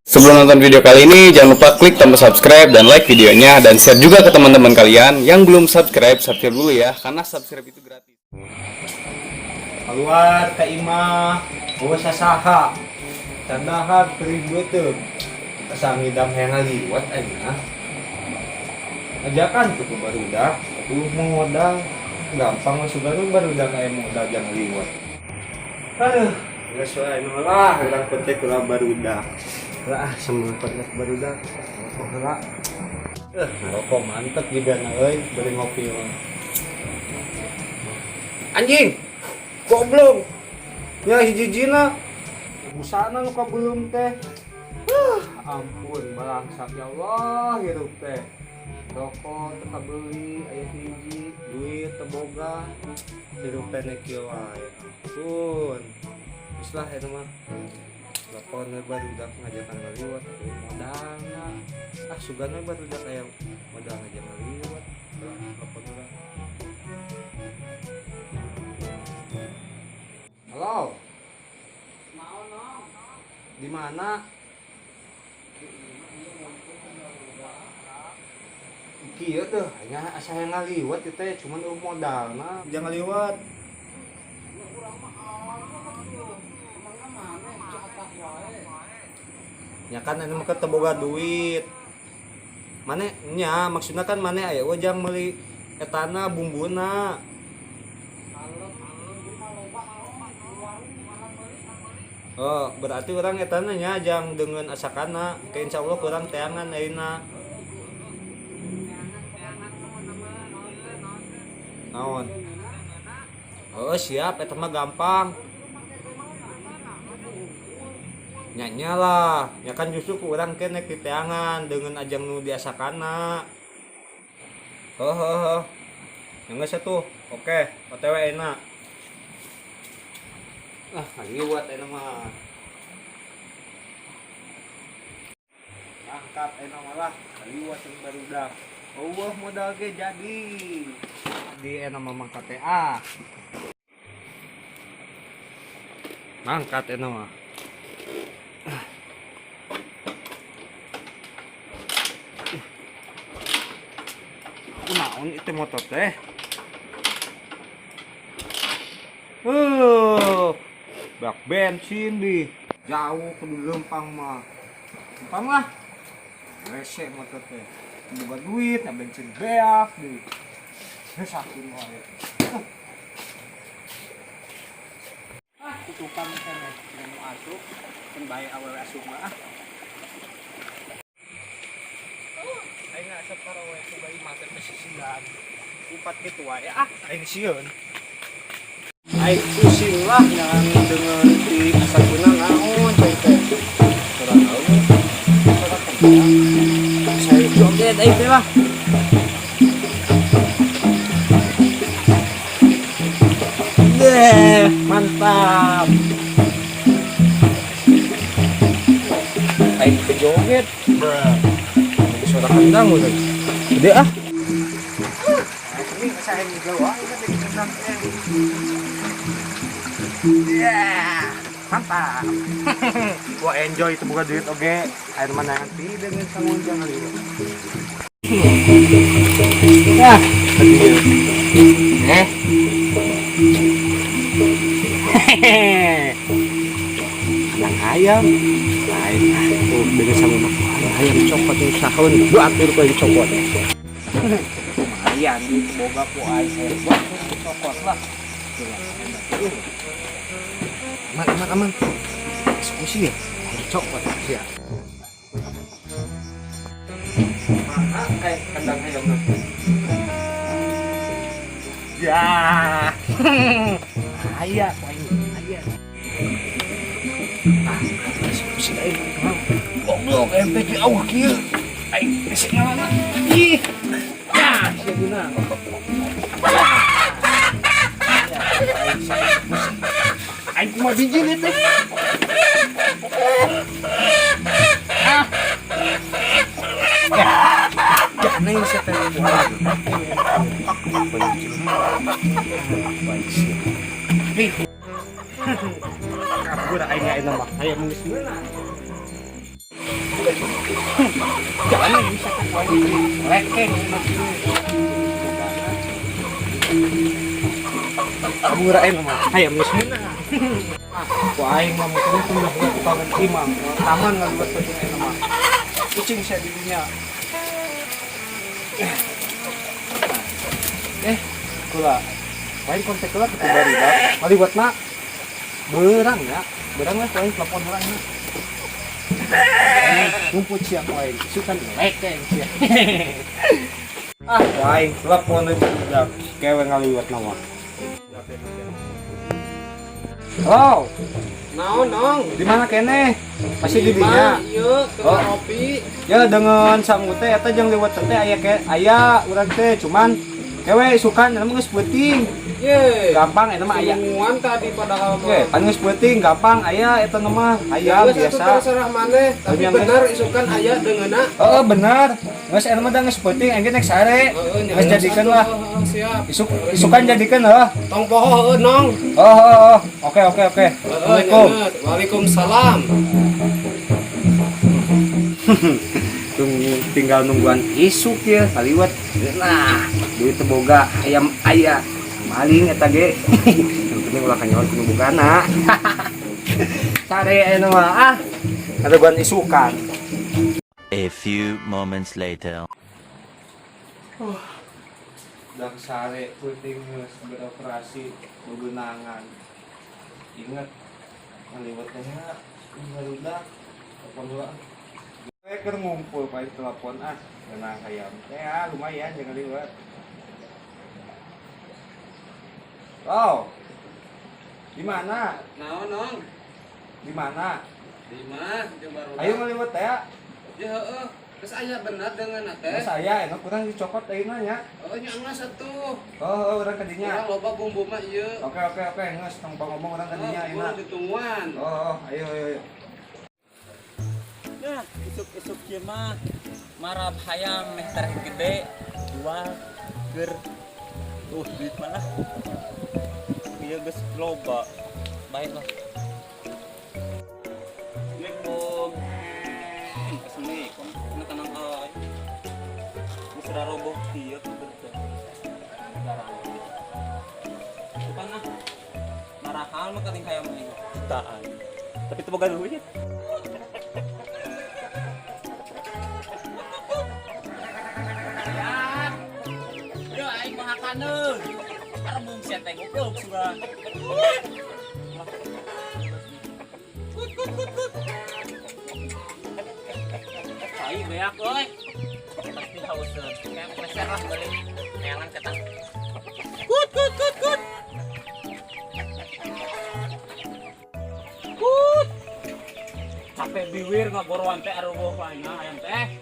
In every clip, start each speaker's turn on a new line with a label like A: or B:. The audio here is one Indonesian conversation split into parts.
A: Sebelum nonton video kali ini, jangan lupa klik tombol subscribe dan like videonya, dan share juga ke teman-teman kalian yang belum subscribe dulu ya, karena subscribe itu gratis.
B: Keluar ke imah, bawa sasaha, tandahan peributan, kesangidam yang liwat aja. Ajakan tuh barudak, tuh modal, gampang masuk barudak kayak modal jangan liwat. Aduh, nggak sesuai nolah, orang petek lah barudak. Lah, sama petek barudak, rokok lah. Rokok mantep juga nah, beri ngopi lah. Anjing! Goblok. Ya hiji-hijina. Busana lu belum teh. Ampun balangsat ya Allah hirup teh. Rokok teu beli aya hiji, duit teu boga. Hirup teh kieu wae. Ampun. Geus lah eta mah. Lakonnya barudak ngajakan ngaliwat modalna. Sugana barudak aya modal ngajak ngaliwat. Lakon urang. Halo. Di mana? Kieu teh hanya asa yang ngaliwat itu teh cuman modalna jangan liwat. Ya kan anu mah teu boga duit. Mane nya maksudna kan mane aya wajang meuli etana bumbuna. Oh, berarti orang etana nya jang dengan asakana, ke insya Allah kurang teangan ayeuna. Naon? Oh, siap eta mah gampang. Nyanya lah, ya kan justru kurang kene di teangan dengan ajang nu diasakana. Heuh. Yang geus atuh. Oke, OTW enak. Liwat enak mah. Angkat enak malah liwat yang barudak. Oh, modal ge jadi. Di enak mah mangkat TA. Mangkat enak mah. Naon itu motor teh? Bak bensin di jauh ke Lempang mah. Lempang lah. Rese motor teh. Boga duit, na bensin beak di. Saking wae. Tutupan kana mau asup, kan bae awewe asup mah. Aing asup karo we ku bayi mate pesisian. Upat kitu wae aing sieun. Aing pusing lah yang dengan di asal guna naon teh kurang tahu saya joget aing teh lah mantap aing ke joget suara kendang udah gede ini saya juga wah ini kendang mantap. Gua enjoy itu bukan duit oge. Air mana nanti dengan sangun jangan lihat. Yang ayam tuh dengan sama ayam copot yang sahun dua atur kau yang copot. Lumayan itu boga ku ayam buat copot lah. Aman. Eksekusi ya? Copot ya. Mana kayak kandang ayam nanti? Ya. Ayah, ayah. Eksekusi lain. Goblok, MPG awak kieu. Aing esek ngawana. Ih. Ya, sia guna. Aing cuma biji nih teh. Jangan yang saya tadi kabur aing mah. Ayo geus meunang. Jangan bisa kan lekeng. Kamu ngerain mah. Hayam geus heuna. Ku aing mah mungkin pindah ke tukang imam. Taman ngaliwat penting aing mah. Kucing saya di dunia. Kula. Paling kontak kula ke baribat. Maliwatna beurang ya. Beurang mah paling telepon urangnya. Ngumpul siap wae. Sukan lekeng sia. Wae telepon deui kewe ngaliwat nama. Halo.
C: Naon nong?
B: Di mana kene? Masih di dinya.
C: Ieu keur ngopi.
B: Ya dengan sangu teh eta jeung liwat teh aya urang teh cuman kewe sukan emang geus peuting.
C: Ye.
B: Gampang eta mah aya.
C: Semuan tadi padahal mah.
B: Oke, pan geus peuting gampang aya eta mah aya biasa.
C: Terserah maneh, tapi
B: Yang
C: bener isukan aya deungeuna.
B: Heeh bener. Geus eta mah geus peuting engge nek sare. Geus jadikeun lah.
C: Siap.
B: Isukan jadikeun heuh.
C: Tong poho heueuh nong.
B: Oh. Oke. Assalamualaikum.
C: Waalaikumsalam.
B: Tinggal nungguan isuk ya kaliwat. Nah, duit teu boga ayam aya. Maling eta ge. Yang penting ulah kanyawan kudu bogana. Sare aya mah nungguan isukan.
D: A few moments later.
B: Dak sare peuting geus beroperasi bebenangan. Ingat ngaliwat teh ngarudak telepon heula. Keur ngumpul paling telepon benang hayam. Ya lumayan jangan liwat. Oh. Di mana?
C: Naon nong?
B: Di mana?
C: Di mah jeung baru.
B: Ayo ngaliwat teh.
C: Ya heueuh. Geus aya bener deungeuna teh.
B: Saya enak kurang dicokot ayeuna nya.
C: Heueuh nya geus atuh.
B: Oh, urang ka dinya.
C: Urang loba bumbu mah ieu.
B: Oke, geus tong ngomong urang ka dinya ayeuna.
C: Ditungguan.
B: Oh, ayo.
E: Ya, isuk-isuk kieu mah marab hayam meh tareh gede jual keur duit mana ieu geus loba baiklah. Assalamualaikum. Assalamualaikum. Tenang euy. Geus sudah roboh kieu betul. Sekarang. Bukan marahal mah kating hayam ieu jutaan. Tapi teu boga duit. Kaneun, arbung sia teh goblok sudah. Kut. Ai beak euy. Pasti hauseun. Kayak pleser lah balik. Neangan ketang. Kut. Capek biwir ngagoroan teh arueuh lainna ayam teh.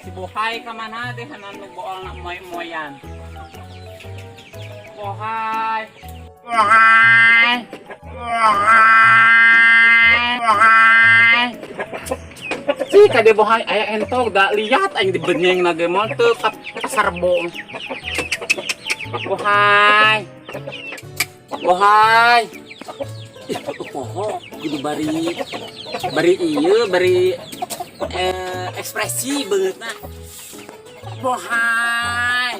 E: Si Bohai ka mana teh hanan nu boolna moy-moyan. Bohai. Si kade Bohai aya entok da lihat aing di benyeng na ge moal teu ka pasar bong. Bohai. Ih, poho kudu bari ieu bari ekspresi beungeutna. Bohai.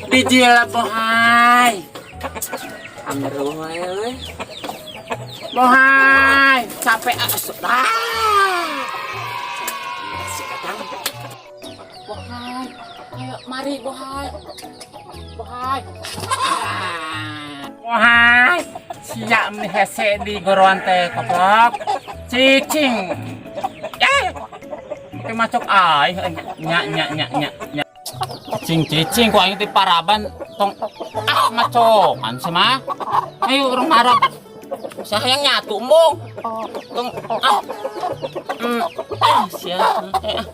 E: Bijil Bohai. Amruh wae euy. Bohai, capek asup. Si katang. Bohai, ayo mari Bohai. Bohai. Siap nih hese di goroan teh koplok. Cicing. Oke macok nya. Cicing kok aing teh paraban tong macokan sih mah. Ayo urang marab. Sayang nyatu embong. Tong sia. Ayo.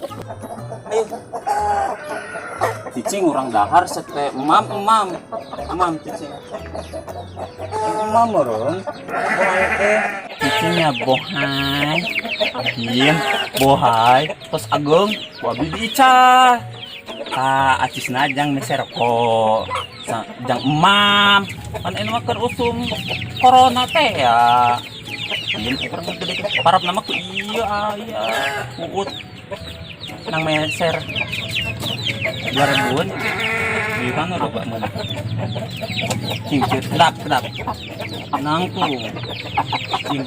E: Cicing urang dahar sete emam cicing. Emam urang. Cicingnya Bohai. Iya, Bohai. Terus Agung, Wabi Bica. Acis najang meser ko. Jang emam. Kan enu mah keur usum corona teh ya. Iya, orang gede parap nama ku iya uut nang meser 2000-an di mana lo Pak mana cingkit kedap nang tuh cing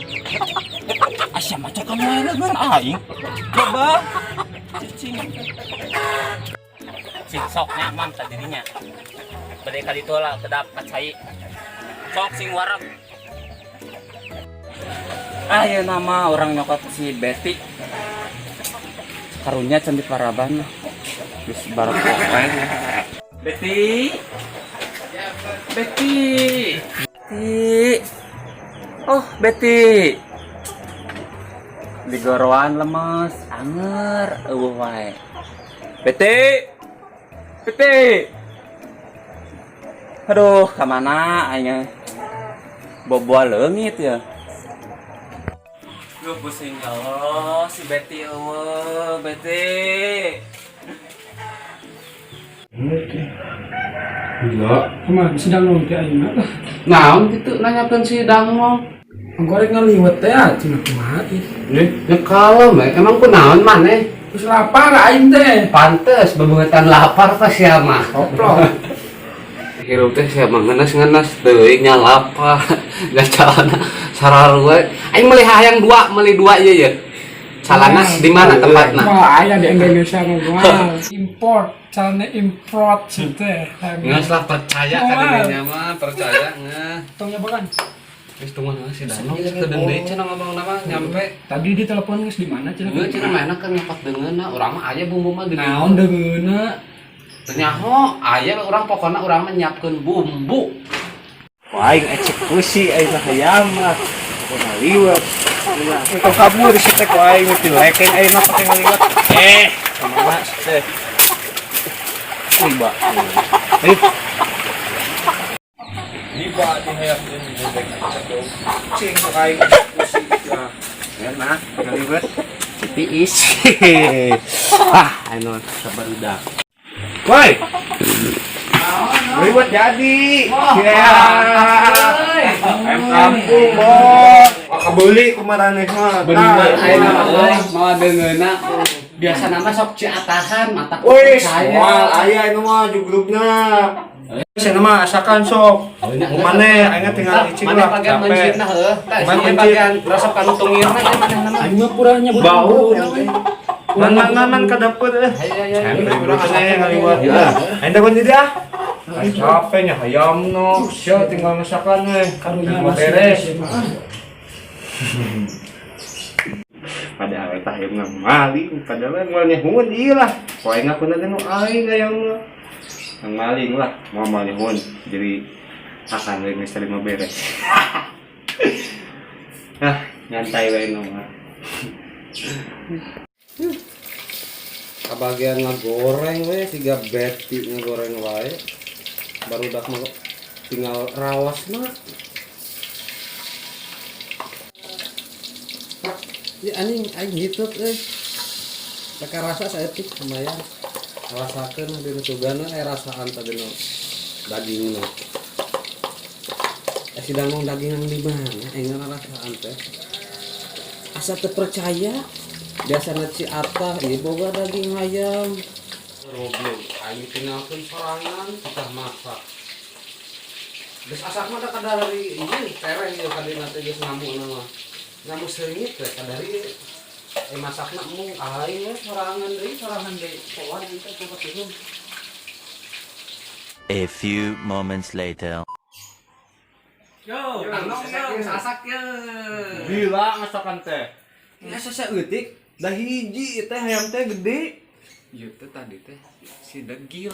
E: asya macam kamu aja kan aing coba cicing sing sok nyaman tadinya bade kali itu lah kedap kacai sok sing warap ya nama orang nyokot si Betty karunya cantik paraban terus barat kopeng Betty oh Betty digoroan lemes anger wae Betty aduh kemana aing boboa leungit ya. Duh pusing ya Allah si Betty Betty.
B: Gila, kemana sedang nongki ayeuna tah.
C: Naon gitu nanyakeun si Dangmong.
B: Goreng ngaliwat teh cenah kumaha ieu.
C: Ya kalau emang kunaon maneh?
B: Terus lapar aing teh.
C: Pantes bebeungetan lapar pas sia mah.
B: Oplok.
C: Hirup teh sia mah ngenes teuing nya lapar. Gacalana sararua. Aing meuli hayang meuli dua ieu ya. Salana di mana tempatna?
B: Wah, aya di Indonesia mah import, caranya import teh.
C: Geus lah percaya ka dinya mah, percaya ngeh.
B: Tong nyobakan.
C: Geus tunggu si Danong kedeung deui cenah ngomong nama nyampe.
B: Tadi di telepon geus di mana cenah?
C: Geus cenah mana kan nyepat deungeunna, urang mah aya bumbu mah gede.
B: Naon deungeunna?
C: Teu nyaho, aya urang pokona urang mah nyiapkeun bumbu.
B: Wah, aing eksekusi aing hayam lah. Ngaliwat. Engkau kabur di situ ku aing mesti lekeng aing mah pake ngaliwat. Kemana teh? Riba. Riba dihayap ini bebek cedok. Cing ku aing eksekusi ya. Enak ngaliwat. Tiis. Anu sabar udah. Woi. Ngaliwat jadi. Ya. Kampung, Bos. Kabeli kumaraneh mah.
C: Bener ayeuna mah deungeunna. Biasa nama sok ciatahan mata
B: Wih, soal aya ini mah jugrupna. Saya nama asakan sok. Kumane, aing tinggal icing lah.
C: Mana bagian mencitna heuh. Tah bagian resep kanu tungirna ya mana.
B: Aing mah puranya bau. Nan ka dapur eh.
C: Aya
B: Urang aya ngaliwat. Aing dagon di dia. Aing capek nya hayam no. Sia tinggal masakan we. Karunya beres. Padahal eta hayam maling, padahal moal nyehun ieu lah. Poe ngapunna teh nu aing hayam mah. Yang maling lah, mau nyehun. Jadi akan we geus terima beres. Nyantai we nu mah.
C: Kabagian ngagoreng we siga Betty ngagoreng wae. Barudak mah tinggal rawasna. Ya anjing hiteup euy. Teka rasa saeutik lumayan. Rasakeun di tugana rasaan tadi no dagingna. Sidang ngomong daging di mana? Aing rasaan teh. Asa teu percaya. Biasana ci atah ieu boga daging ayam. Goblok, aing tinggalkeun sorangan kita masak. Geus asak mah da kadari ieu tereng ieu kadina teh geus ngamukna mah. Ngamuk seungit teh kadari masakna mung aing sorangan deui poan teh coba turun.
D: A few moments later.
E: Yo,
C: Sasak ye.
B: Gila masakan teh.
C: Ya saeutik.
B: Da hiji teh hayam teh gede.
C: Ieu teh tadi teh si degil.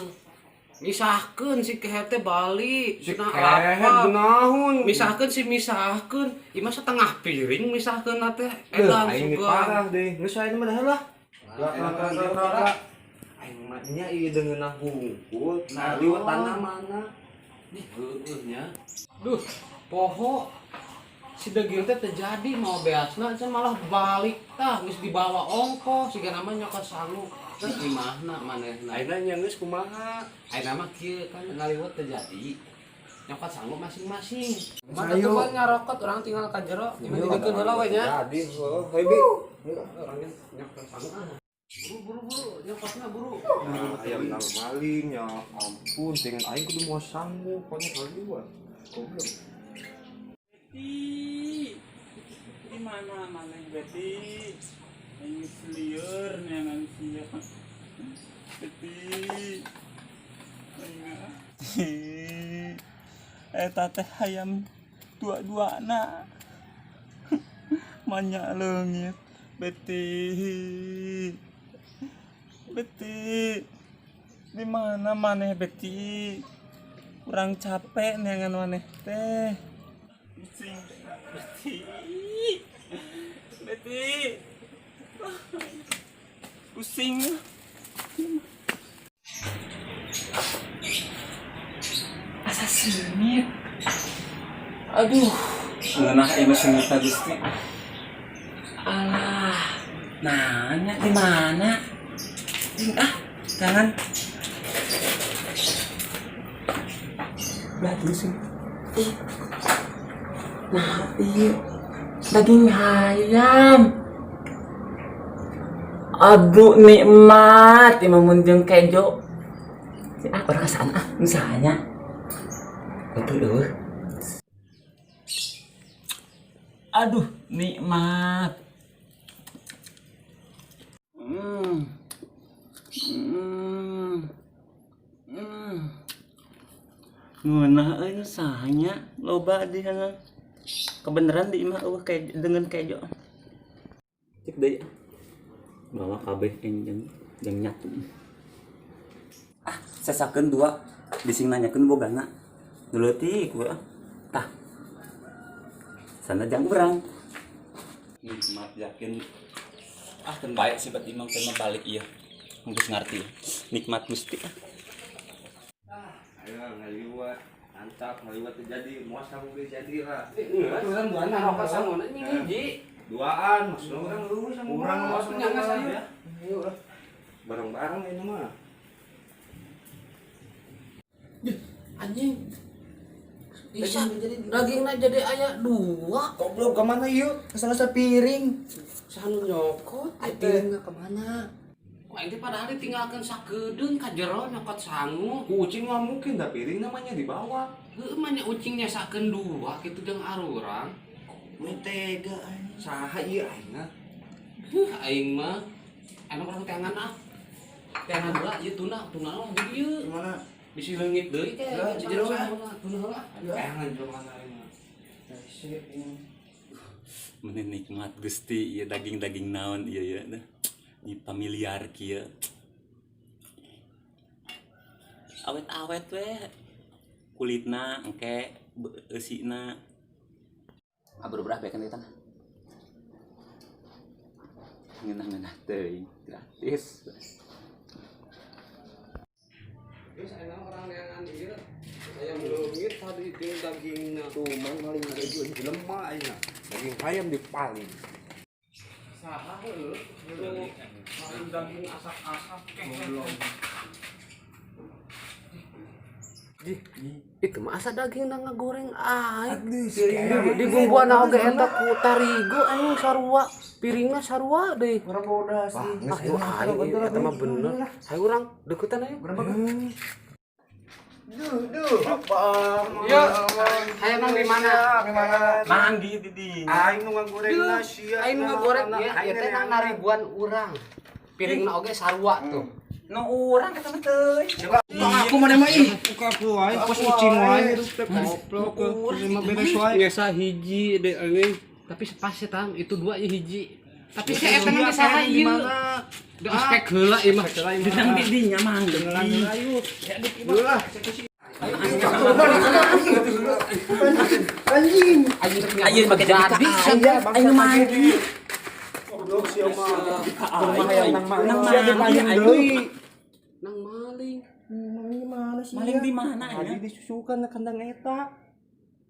C: Misahkeun si kehe teh bali, cenah apa?
B: Naon?
C: Misahkeun misahkeun, ieu mah setengah piring misahkeun teh.
B: Aing parah deh. Geus aya mah dah lah. Aing mah nya ieu deungeunna hungkul, liwat tanamanna.
C: Heueuh nya. Duh, poho. Si degil teh terjadi mau beasna cenah malah balik tah geus dibawa ongkos siga nama nyokot sangu. Terus di mana manehna?
B: Ayeuna nya geus kumaha?
C: Ayeuna mah kieu kan ngaliwat terjadi. nyokot sanggup masing-masing. Mata tuh buat ngarokot orang tinggal ka jero. Dimana heula we nya.
B: Jadi, hebi.
C: Orang nyokot sanggup. Buru nyokotna buru.
B: Ayam nang maling ya ampun, dengan aing kudu mau sanggup pokoknya kali gua. Goblok.
E: Di mana maling Betty? Ini liar nih manusia. Betty. Teh ayam dua anak. Banyak leungit. Betty. Di mana maneh Betty? Kurang capek nengan maneh teh. Betty. Pusing. Asa sengit. Aduh, ngeunah ieu sengit Gusti. Alah, nanya di mana? Jangan. Lihat dulu sih. Nah, iya. Daging ayam. Aduh, nikmat. Imamun jeung kejo. Orang sana misalnya. Betul. Aduh, nikmat. Ngeunah euy sahanya loba di sana. Kebeneran di imah eueuh kayak dengan kejo. Cek deui. Bawa kabeh jeung nyatu. Sesakeun dua dising nanyakeun bogana. Leutik we. Tah. Sana jang urang. Nikmat yakin. Kan baik sih bat imang teh balik ieu. Geus ngarti. Nikmat Gusti.
B: Ayo ngaliwat, mantap ngaliwat terjadi, muas kamu ge jadi lah.
C: Urang duana rokok sangguna nya hiji.
B: Duaan, maksudnya orang lu sama orang
C: maksudnya nggak saya.
B: Ayo lah. Bareng-bareng ini mah.
C: Anjing. Bisa dagingna jadi aya 2.
B: Goblok kemana yuk? Kesana piring.
C: Sanu nyokot.
B: Piringnya kemana?
C: Aing teh padahal ditinggalkeun sakedeung ka jero nyokot sangu.
B: Kucing mah mungkin da piring namanya di bawah.
C: Heuh mah nya ucing nyasakeun 2 kitu jeung arurang.
B: Mun tega anjing. Saha ieu aing mah?
C: Aing mah anu urang tangan ah. Tangan heula ieu tuna mah di dieu.
B: Gimana?
C: Bisi leungit deui teh di jero tuna heula.
B: Jangan kemana aing mah.
E: Menen nikmat Gusti ieu daging-daging naon ieu ya dah. Ini familiar kieu. Awet-awet we. Kulitna engke eusina. Abrah bekeun eta. Ngeunah-ngeunah teuing gratis.
C: Geus aya orang neangan ieu. Ayam leungit tadi jeung dagingna.
B: Tuh mang maling ada lemah aing mah. Daging ayam dipaling.
C: Saha heuh? Daging asap-asap belum. Itu mah asa daging na ngagoreng aing. Di bumbuana oge eta ku tarigo anjing sarua. Piringna sarua deui.
B: Berapa udah sih?
C: Aduh aing eta mah bener. Hayu urang deuketan aya. Berapa?
B: Duh, apa?
C: Iya. Hayu nang di mana?
E: Mang di didi.
B: Aing nu ngagoreng nasi.
C: Aing nu ngagoreng ieu teh nang ngaribuan urang. Piringna oge sarua tuh.
E: No urang kata teuy.
B: Aku mah mah ih, buka aku wae, pas ucing wae hidup teh goblok. Terima beres wae.
C: Biasa hiji deh anjing. Tapi pas tang itu 2 ieu hiji. Tapi si eta mah saha ieu? Da aspek heula ieu mah.
E: Didang didinya mang
B: Ngelang ayo. Lah. Anjing.
E: Ayo bagi jadi ayo mandi.
B: Goblok sia mah.
E: Rumah yang nang
B: Dipaling deui.
C: Nang maling.
B: Mana sih?
E: Maling di mana ya?
B: Tadi disusukan ke kandang eta.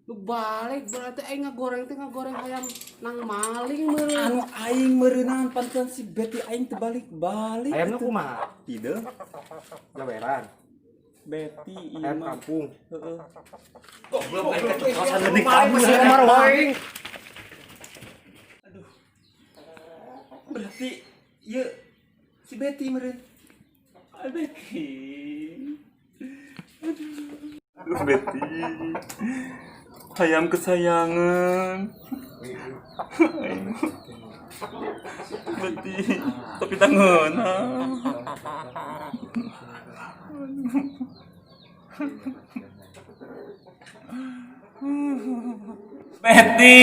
C: Lu balik berarti aing ngagoreng ayam nang maling meureun.
E: Anu aing meureunan panteun si Betty aing teu balik-balik.
B: Ayamnya kumaha?
E: Hideung.
B: Gaweran.
E: Betty iya mah.
B: kampung.
E: Heeh.
B: Goblok aing keceplosan di kampung sih kamar wae.
E: Berarti iya si Betty meureun. Betty. Aduh Betty. Hayam kesayangan. Betty, tapi tangan. Betty.